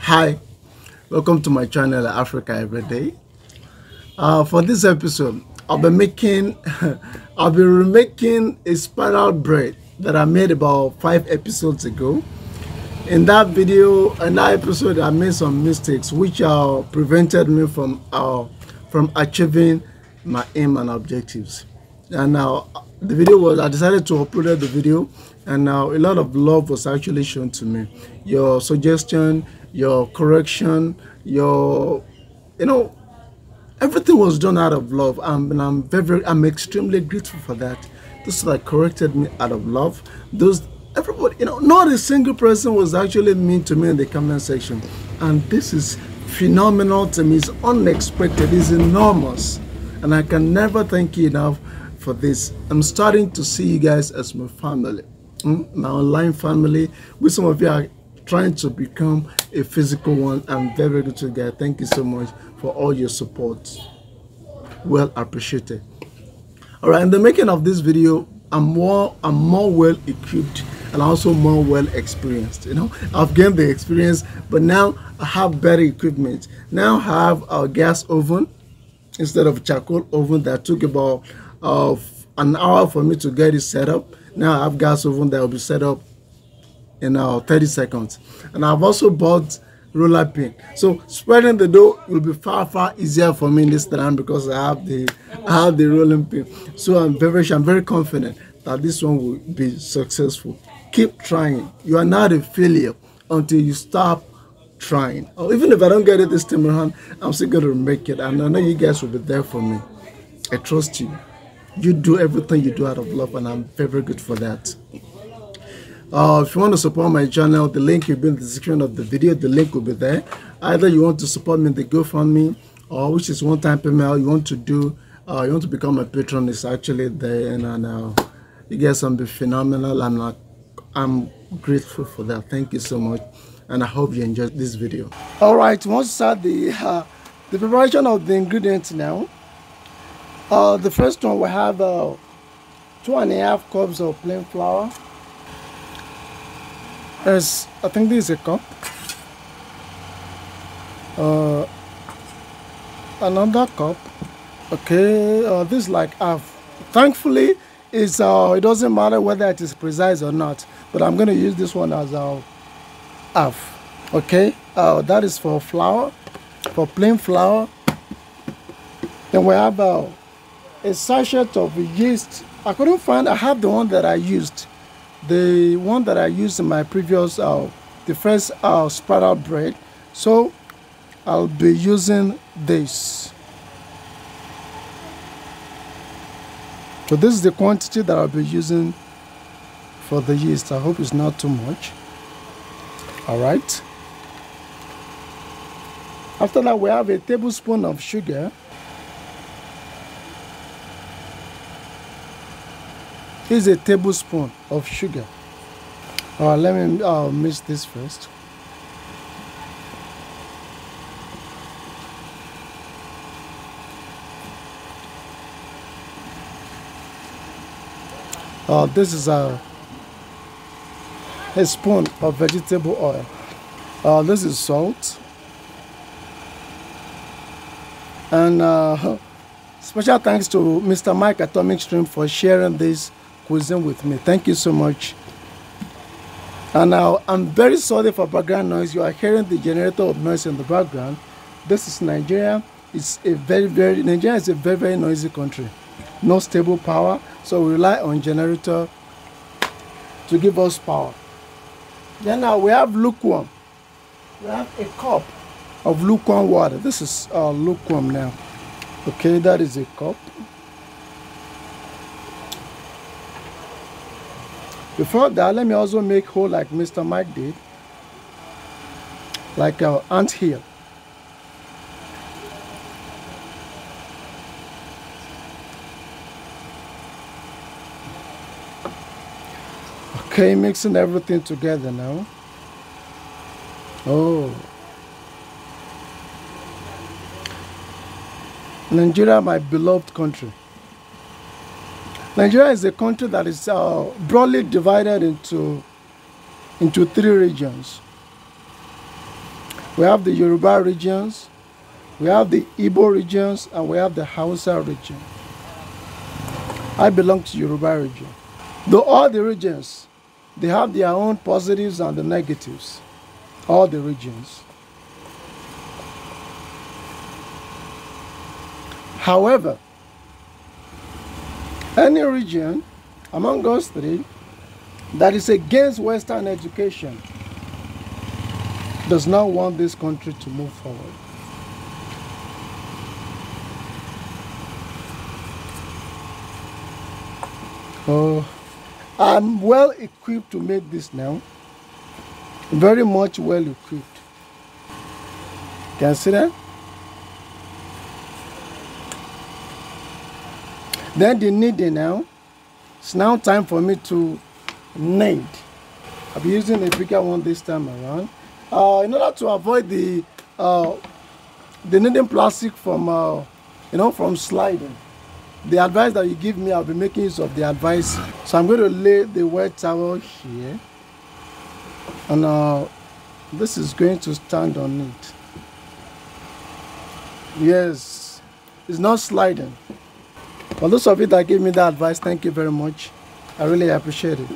Hi, welcome to my channel Africa Everyday. For this episode, I'll be remaking a spiral bread that I made about 5 episodes ago. In that video, in that episode, I made some mistakes which prevented me from achieving my aim and objectives. And now the video was, I decided to upload the video, and now a lot of love was actually shown to me. Your suggestion, your correction, everything was done out of love, and I'm extremely grateful for that. Those that corrected me out of love, everybody, not a single person was actually mean to me in the comment section, and this is phenomenal to me. It's unexpected, it's enormous, and I can never thank you enough for this. I'm starting to see you guys as my family, my online family, with some of you are trying to become a physical one. I'm very good to you guys. Thank you so much for all your support. Well appreciated. All right, in the making of this video, I'm more well equipped and also more well experienced. I've gained the experience, but now I have better equipment. Now I have a gas oven instead of charcoal oven that took about an hour for me to get it set up. Now I have gas oven that will be set up in 30 seconds. And I've also bought roller pin, so spreading the dough will be far easier for me this time because I have the rolling pin. So I'm very confident that this one will be successful. Keep trying. You are not a failure until you stop trying. Or even if I don't get it this time around, I'm still going to make it, and I know you guys will be there for me. I trust you. You do everything you do out of love, and I'm very good for that. If you want to support my channel, the link will be in the description of the video. The link will be there. Either you want to support me in the GoFundMe, or which is one-time payment, you want to become a patron, is actually there, and you guys will be phenomenal. I'm grateful for that. Thank you so much, and I hope you enjoyed this video. All right, once you start the preparation of the ingredients now. The first one, we have 2.5 cups of plain flour. I think this is a cup. Another cup. Okay, this is like half. Thankfully, it doesn't matter whether it is precise or not, but I'm going to use this one as half. Okay, that is for flour, for plain flour. Then we have a sachet of yeast. I couldn't find. I have the one that I used. The one that I used in my previous, the first spiral bread. So I'll be using this. So this is the quantity that I'll be using for the yeast. I hope it's not too much. All right. After that, we have a tablespoon of sugar. This is a tablespoon of sugar. Let me mix this first. This is a spoon of vegetable oil. This is salt. And special thanks to Mr. Mike Atomic Stream for sharing this cuisine with me. Thank you so much. And now I'm very sorry for background noise. You are hearing the generator of noise in the background. This is Nigeria. Nigeria is a very noisy country. No stable power, so we rely on generator to give us power. Then now we have lukewarm. We have a cup of lukewarm water. This is lukewarm now. Okay, that is a cup. Before that, let me also make hole like Mr. Mike did, like our ant hill. Okay, mixing everything together now. Oh, Nigeria, my beloved country. Nigeria is a country that is broadly divided into 3 regions. We have the Yoruba regions, we have the Igbo regions, and we have the Hausa region. I belong to Yoruba region. Though all the regions, they have their own positives and the negatives. All the regions. However, any region among us three that is against Western education does not want this country to move forward. Oh, I'm well equipped to make this now. Very much well equipped. Can you see that? Then the kneading now. It's now time for me to knead. I'll be using a bigger one this time around. In order to avoid the kneading plastic from from sliding. The advice that you give me, I'll be making use of the advice. So I'm going to lay the wet towel here. And this is going to stand on it. Yes, it's not sliding. For those of you that gave me that advice, thank you very much. I really appreciate it.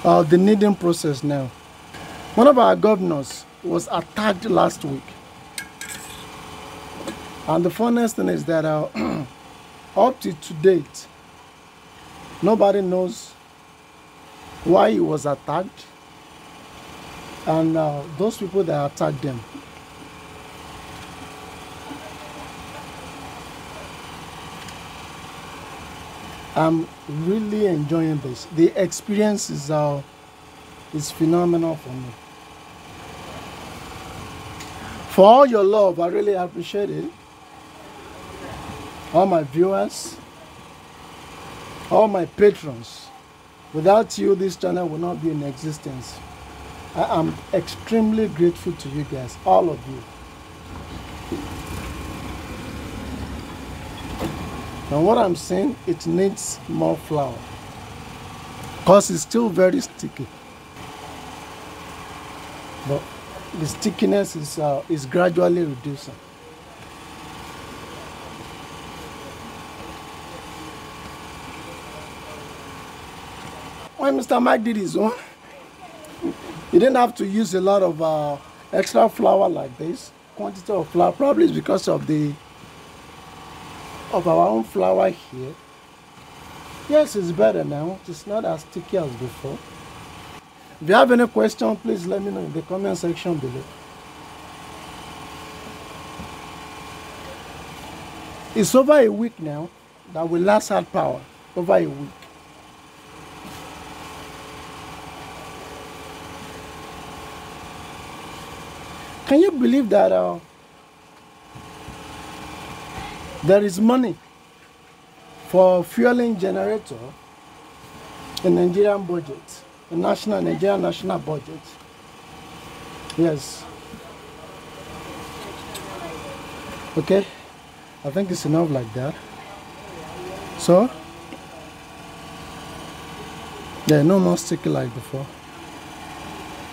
The kneading process now. One of our governors was attacked last week. And the funniest thing is that up to date, nobody knows why he was attacked and those people that attacked them. I'm really enjoying this. The experience is phenomenal for me. For all your love, I really appreciate it. All my viewers, all my patrons. Without you, this channel will not be in existence. I am extremely grateful to you guys, all of you. And what I'm saying, it needs more flour because it's still very sticky. But the stickiness is gradually reducing. When Mr. Mike did his own, he didn't have to use a lot of extra flour like this. Quantity of flour probably is because of our own flour here. Yes, it's better now. It's not as sticky as before. If you have any question, please let me know in the comment section below. It's over a week now that we last had power. Over a week. Can you believe that there is money for fueling generator in Nigerian budget, the Nigerian national budget? Yes. Okay, I think it's enough like that. So, yeah, no more sticky like before.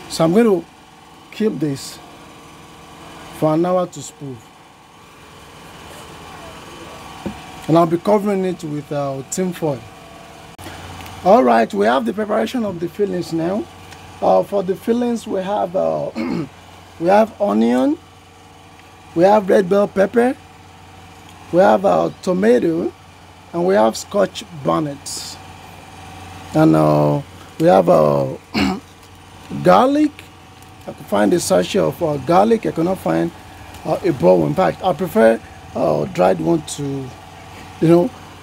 So I'm going to keep this for an hour to spool. And I'll be covering it with tin foil. All right, we have the preparation of the fillings now. For the fillings, we have we have onion, we have red bell pepper, we have tomato, and we have scotch bonnets, and we have garlic. I could find a sachet of garlic. I cannot find a bowl. In fact, I prefer dried one to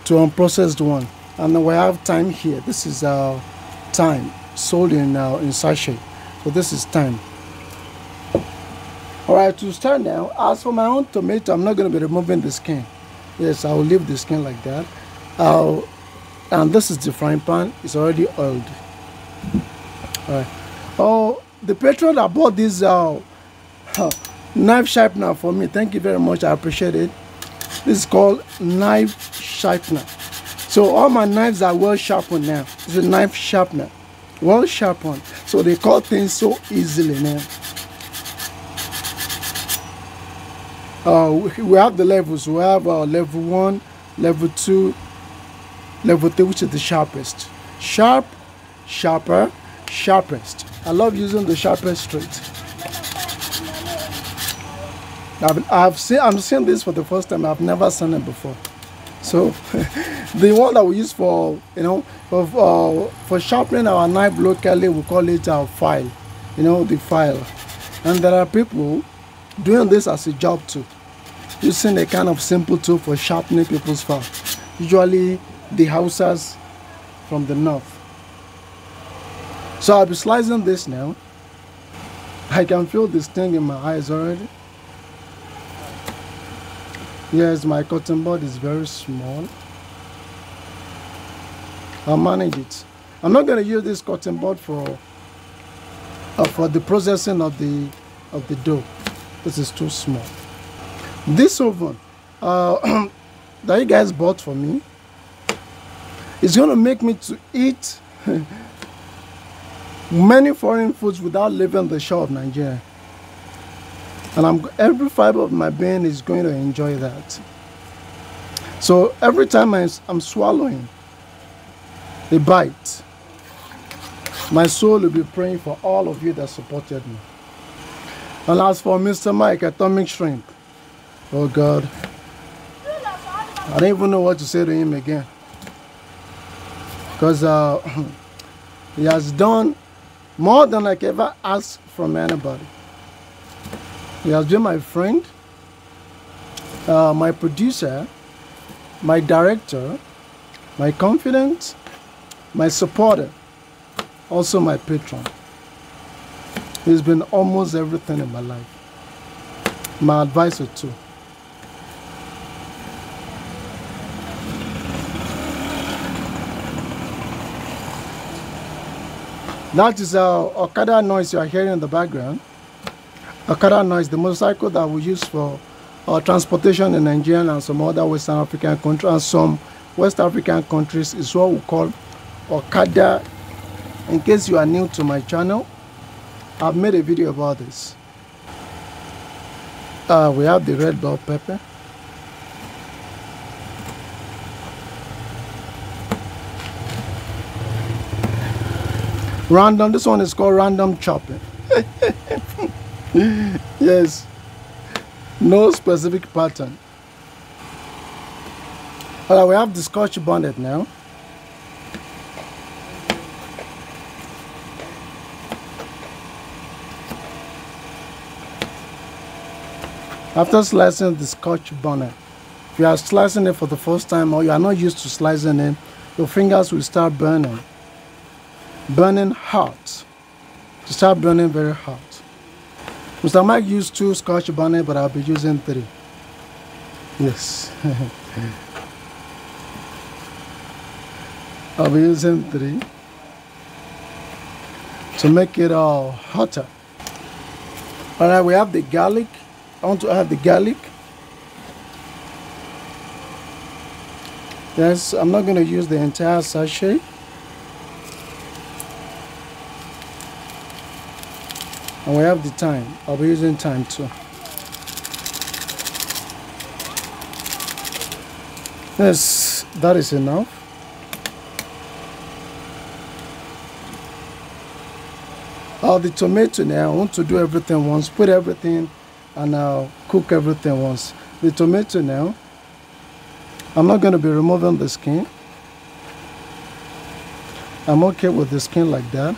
unprocessed one. And then we have thyme here. This is thyme sold in sachet. So this is thyme. All right, to start now, as for my own tomato, I'm not going to be removing the skin. Yes, I will leave the skin like that. And this is the frying pan. It's already oiled. All right. Oh, the patron that bought this knife sharpener for me, thank you very much. I appreciate it. This is called knife sharpener. So all my knives are well sharpened now. It's a knife sharpener, well sharpened. So So they cut things so easily now. We have the levels. We have level 1, level 2, level 3, which is the sharpest. Sharp, sharper, sharpest. I love using the sharpest straight. I'm seeing this for the first time. I've never seen it before. So the one that we use for, you know, for sharpening our knife locally, we call it our file. You know, the file. And there are people doing this as a job too, using a kind of simple tool for sharpening people's file. Usually the Hausas from the north. So I'll be slicing this now. I can feel the sting in my eyes already. Yes, my cotton bud is very small. I'll manage it. I'm not going to use this cotton bud for the processing of the dough. This is too small. This oven that you guys bought for me is going to make me to eat many foreign foods without leaving the shore of Nigeria. And every fiber of my being is going to enjoy that. So every time I'm swallowing a bite, my soul will be praying for all of you that supported me. And as for Mr. Mike, Atomic Shrimp, oh God, I don't even know what to say to him again. Because he has done more than I could ever ask from anybody. He has been my friend, my producer, my director, my confidant, my supporter, also my patron. He's been almost everything in my life. My advisor too. That is Okada noise you are hearing in the background. Okada noise, the motorcycle that we use for transportation in Nigeria and some other West African countries, and some West African countries, is what we call Okada. In case you are new to my channel, I've made a video about this. We have the red bell pepper. Random, this one is called random chopping. Yes, no specific pattern. Alright, we have the Scotch bonnet now. After slicing the Scotch bonnet, if you are slicing it for the first time or you are not used to slicing it, your fingers will start burning. Burning hot. To start burning very hot. Mr. Mike used 2 Scotch bonnet, but I'll be using 3. Yes. I'll be using 3 to make it all hotter. Alright, we have the garlic. I want to add the garlic. Yes, I'm not going to use the entire sachet. And we have the thyme. I'll be using thyme too. Yes, that is enough. The tomato now, I want to do everything once. Put everything and cook everything once. The tomato now, I'm not going to be removing the skin. I'm okay with the skin like that.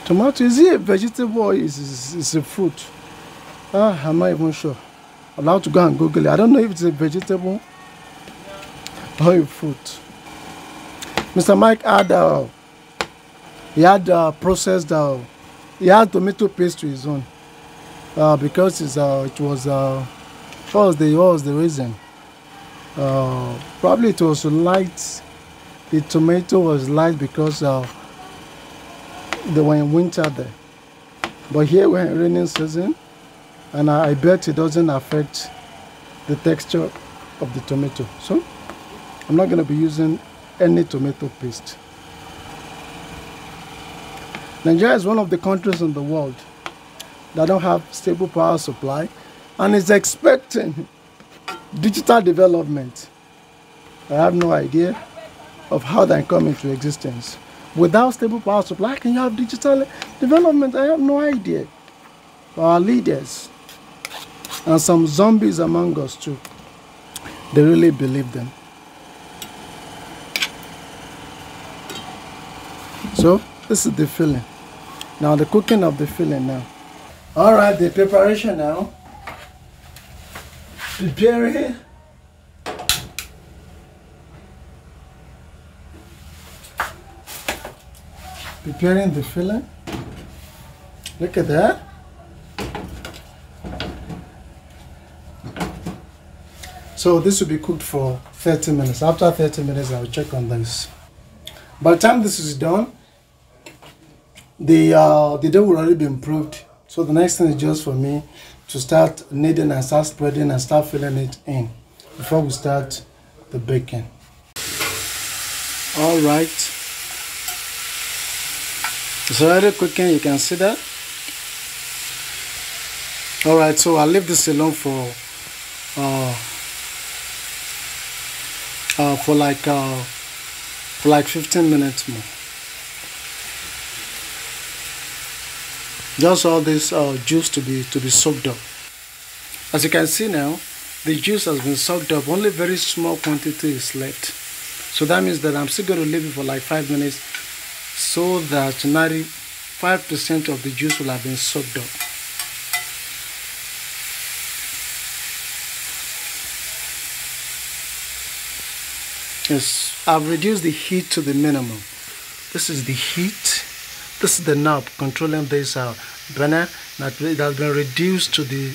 Tomato, is it a vegetable or is a fruit? I'm not even sure. I'm allowed to go and Google it. I don't know if it's a vegetable or a fruit. Mr. Mike had processed, he had tomato paste to his own because what was the reason? Probably it was light. The tomato was light because they were in winter there. But here we're in rainy season, and I bet it doesn't affect the texture of the tomato. So I'm not going to be using any tomato paste. Nigeria is one of the countries in the world that don't have stable power supply and is expecting digital development. I have no idea of how that come into existence. Without stable power supply, how can you have digital development? I have no idea. Our leaders and some zombies among us too, they really believe them. So this is the filling. Now the cooking of the filling now. All right, the preparation now. Preparing. Preparing the filling. Look at that. So this will be cooked for 30 minutes. After 30 minutes, I will check on this. By the time this is done, the dough will already be improved. So the next thing is just for me to start kneading and start spreading and start filling it in before we start the baking. All right. It's already cooking, you can see that. All right, so I'll leave this alone for like 15 minutes more. Just all this juice to be soaked up. As you can see now, the juice has been soaked up. Only very small quantity is left. So that means that I'm still going to leave it for like 5 minutes so that 95% of the juice will have been soaked up. Yes, I've reduced the heat to the minimum. This is the heat. This is the knob controlling this burner that has been reduced to the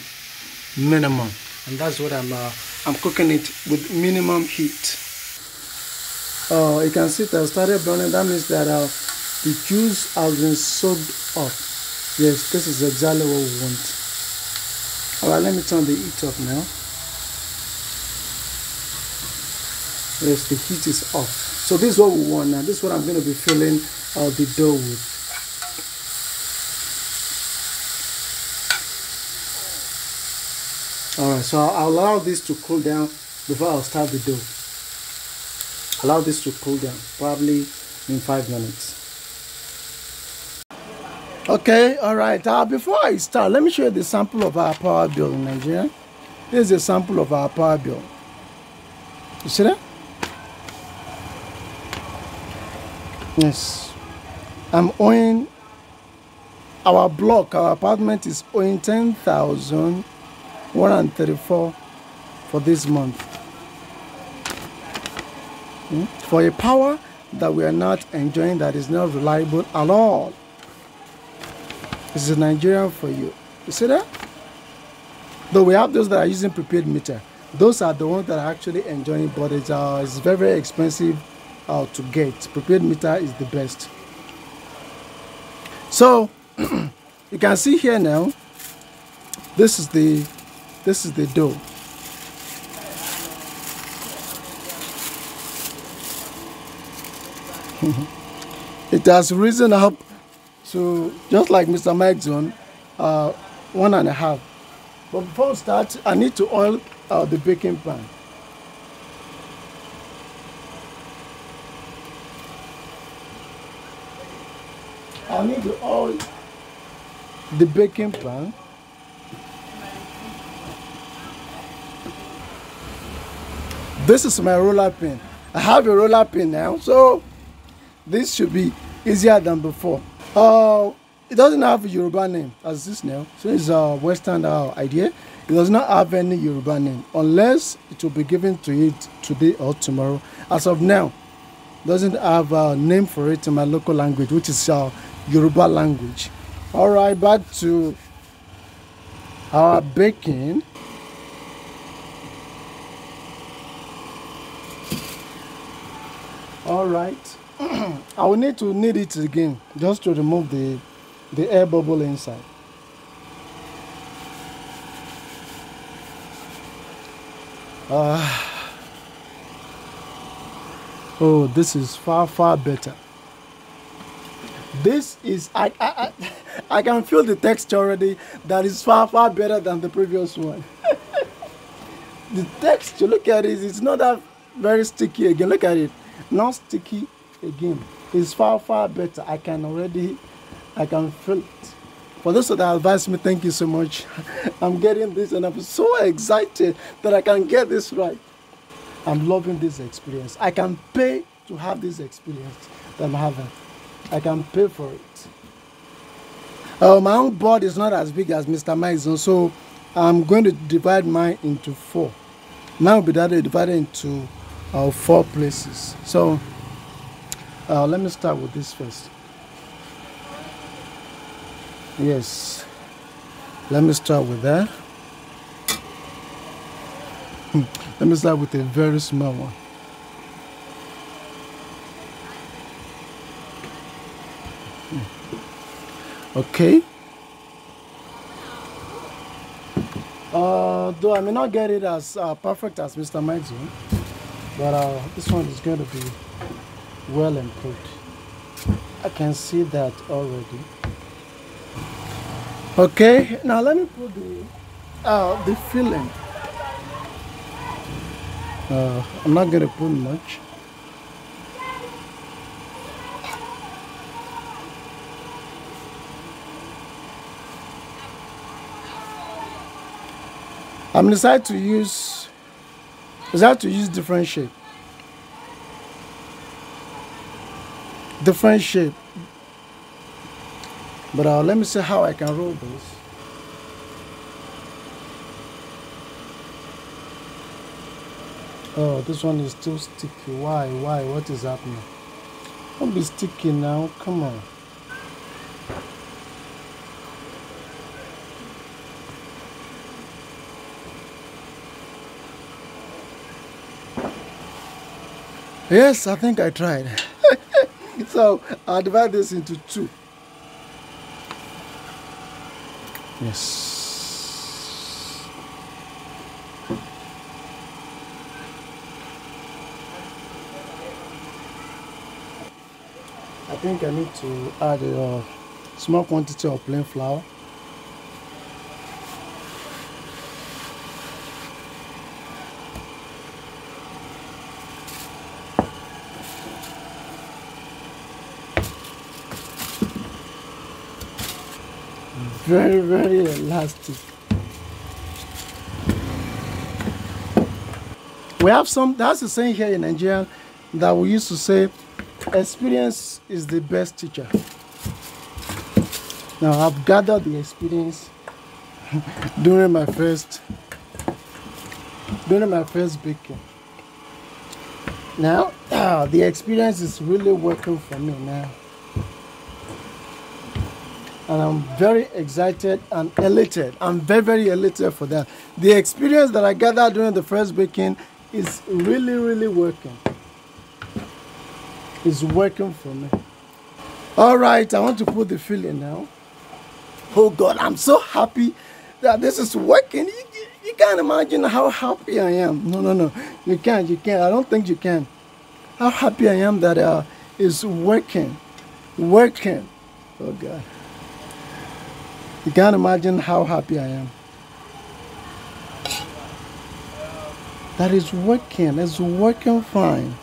minimum, and that's what I'm cooking it with minimum heat. You can see it has started burning. That means that the juice has been soaked up. Yes, this is exactly what we want. All right, let me turn the heat up now. Yes, the heat is off. So this is what we want now. This is what I'm going to be filling the dough with. Alright, so I'll allow this to cool down before I'll start the dough. Allow this to cool down, probably in 5 minutes. Okay, alright, before I start, let me show you the sample of our power bill in Nigeria. This is a sample of our power bill. You see that? Yes. I'm owing, our block, our apartment is owing 10,134 for this month. For a power that we are not enjoying, that is not reliable at all. This is Nigerian for you. You see that? Though we have those that are using prepaid meter. Those are the ones that are actually enjoying, but it's very, very expensive to get. Prepaid meter is the best. So you can see here now, this is the dough. It has risen up to, just like Mr. Mike's own, 1.5. But before we start, I need to oil the baking pan. I need to oil the baking pan. This is my roller pin. I have a roller pin now, so this should be easier than before. It doesn't have a Yoruba name as this now, so it's a Western idea. It does not have any Yoruba name unless it will be given to it today or tomorrow. As of now, it doesn't have a name for it in my local language, which is Yoruba language. All right, back to our baking. All right, I will need to knead it again just to remove the air bubble inside. Oh, this is far, far better. This is, I can feel the texture already. That is far, far better than the previous one. The texture, look at it, it's not that very sticky again. Look at it, not sticky again. It's far, far better. I can feel it. For those that advised me, thank you so much. I'm getting this and I'm so excited that I can get this right. I'm loving this experience. I can pay to have this experience that I'm having. I can pay for it. My own board is not as big as Mr. Mike's own, so I'm going to divide mine into 4. Mine will be divided into 4 places. So let me start with this first. Yes, let me start with that. Let me start with a very small one. Okay. Though I may not get it as perfect as Mr. Mike's one, but this one is going to be well improved. I can see that already. Okay, now let me put the filling. I'm not going to put much. I'm decided to use different shape. But let me see how I can roll this. Oh, this one is too sticky. Why? What is happening? Don't be sticky now. Come on. Yes, I think I tried. So I'll divide this into 2. Yes. I think I need to add a small quantity of plain flour. Very, very elastic. We have that's the saying here in Nigeria that we used to say, experience is the best teacher. Now I've gathered the experience during my first baking. Now the experience is really working for me now. And I'm very excited and elated. I'm very, very elated for that. The experience that I gathered during the first baking is really, really working. It's working for me. All right, I want to put the filling now. Oh God, I'm so happy that this is working. You can't imagine how happy I am. No. You can't. I don't think you can. How happy I am that it's working. Oh God. You can't imagine how happy I am. That is working. It's working fine.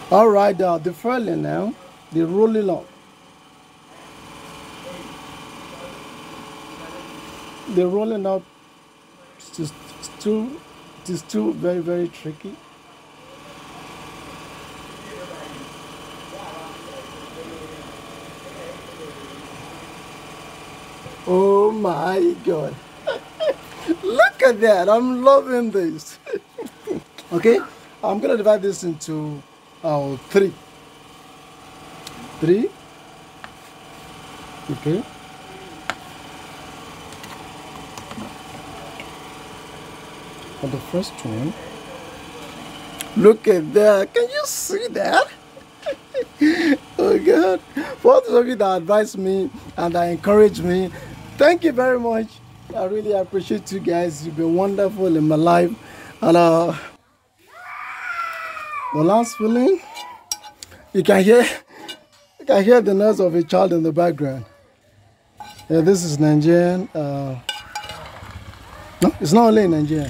All right, the furling now, the rolling up. The rolling up is still very, very tricky. Oh my God. Look at that. I'm loving this. Okay, I'm going to divide this into 3. 3. Okay. For the first one. Look at that. Can you see that? Oh God. For those of you that advise me and that encourage me, thank you very much. I really appreciate you guys. You've been wonderful in my life. And The last feeling, you can hear the noise of a child in the background. Yeah, this is Nigerian. No, it's not only in Nigeria.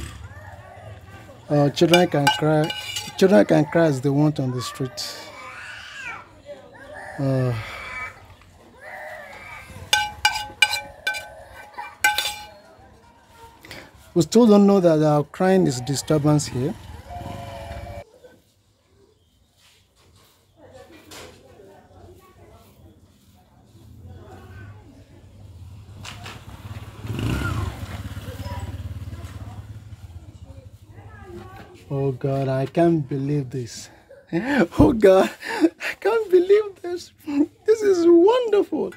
Children can cry. Children can cry as they want on the street. We still don't know that our crying is disturbance here. Oh God, I can't believe this. Oh God, I can't believe this. This is wonderful.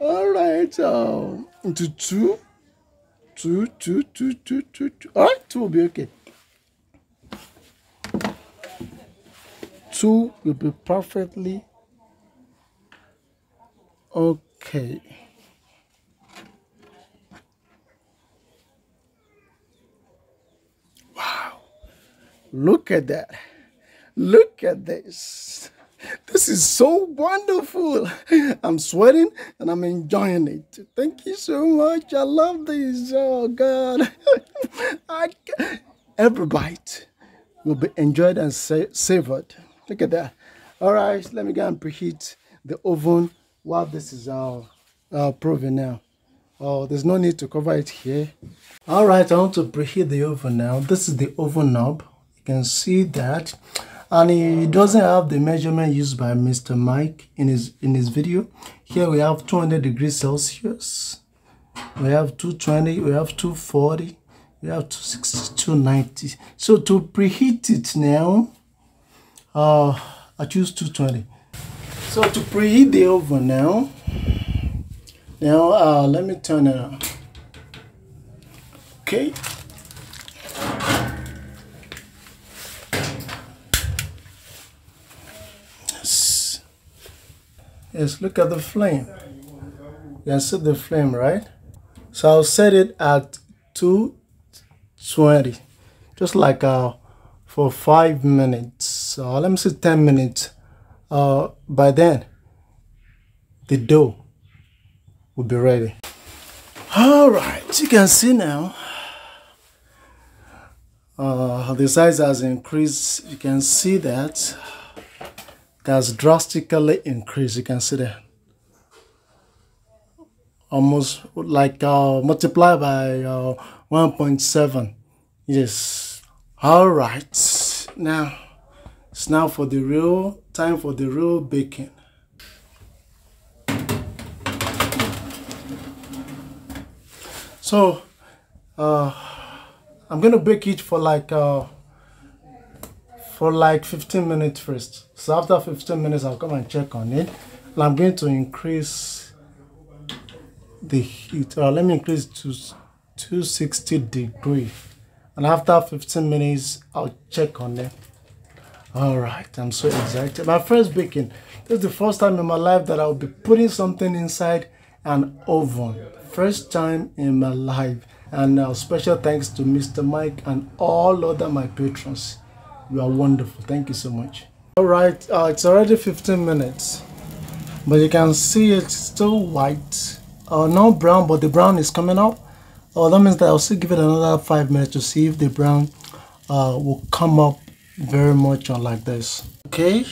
All right, into two. All right, two will be okay. Two will be perfectly okay. Wow, look at that. Look at this. This is so wonderful. I'm sweating and I'm enjoying it. Thank you so much. I love this. Oh God. Every bite will be enjoyed and savored. Look at that. All right, let me go and preheat the oven while this is proving now. Oh, there's no need to cover it here. All right, I want to preheat the oven now. This is the oven knob. You can see that. And it doesn't have the measurement used by Mr. Mike in his video. Here we have 200 degrees Celsius. We have 220, we have 240, we have 260, 290. So to preheat it now, I choose 220. So to preheat the oven now, let me turn it on. Okay. Yes, look at the flame. You can see the flame, right? So I'll set it at 220, just like for 5 minutes. Let me say 10 minutes. By then, the dough will be ready. All right, you can see now. The size has increased. You can see that. It has drastically increased. You can see that. Almost like multiplied by 1.7. Yes. All right. Now, it's now for the real time for the real baking. So, I'm gonna bake it for like 15 minutes first. So after 15 minutes, I'll come and check on it. And I'm going to increase the heat. Let me increase to 260 degrees. And after 15 minutes, I'll check on it. All right, I'm so excited. My first baking. This is the first time in my life that I'll be putting something inside an oven. First time in my life. And special thanks to Mr. Mike and all other my patrons. You are wonderful. Thank you so much. All right, it's already 15 minutes, but you can see it's still white. Not brown, but the brown is coming up. That means that I'll still give it another 5 minutes to see if the brown will come up very much on like this. Okay.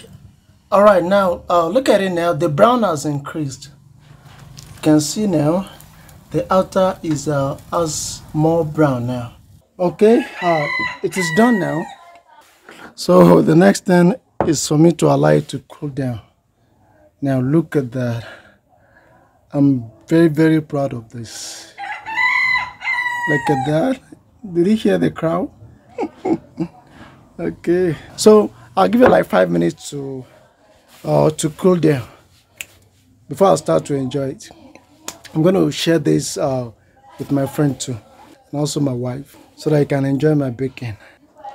All right, now look at it now. The brown has increased. You can see now the outer is has more brown now. Okay, it is done now. So the next thing is for me to allow it to cool down. Now look at that. I'm very, very proud of this. Look at that. Did you hear the crowd? Okay. So I'll give it like 5 minutes to cool down before I start to enjoy it. I'm going to share this with my friend too, and also my wife, so that I can enjoy my baking.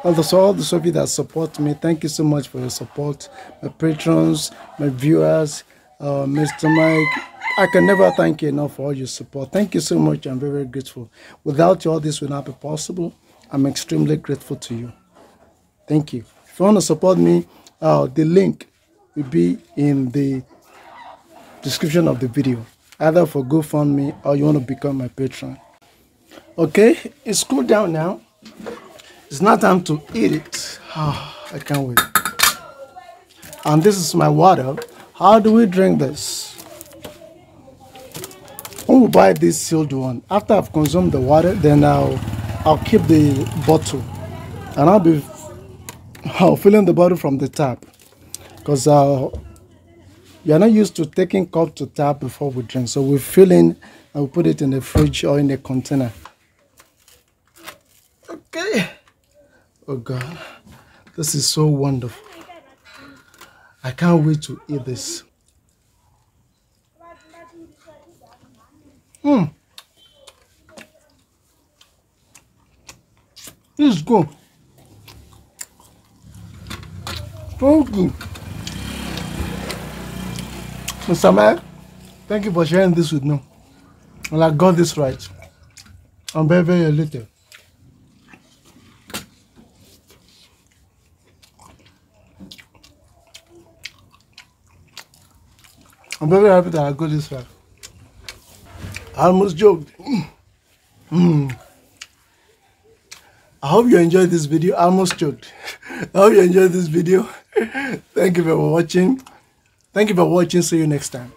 Also, all those of you that support me, thank you so much for your support. My patrons, my viewers, Mr. Mike, I can never thank you enough for all your support. Thank you so much. I'm very, very grateful. Without you, all this would not be possible. I'm extremely grateful to you. Thank you. If you want to support me, the link will be in the description of the video, either for GoFundMe or you want to become my patron. Okay, it's cooled down now. It's now time to eat it. I can't wait. And this is my water. How do we drink this? When we buy this sealed one, after I've consumed the water, then I'll keep the bottle, and I'll be filling the bottle from the tap, because we are not used to taking cup to tap before we drink. So we fill in and we put it in the fridge or in a container. Okay. Oh God, this is so wonderful. I can't wait to eat this. This is good. So good. Mr. Mayor, thank you for sharing this with me. Well, I got this right. I'm very, very elated. I'm very happy that I got this right. I almost joked. I hope you enjoyed this video. I almost joked. I hope you enjoyed this video. Thank you for watching. Thank you for watching. See you next time.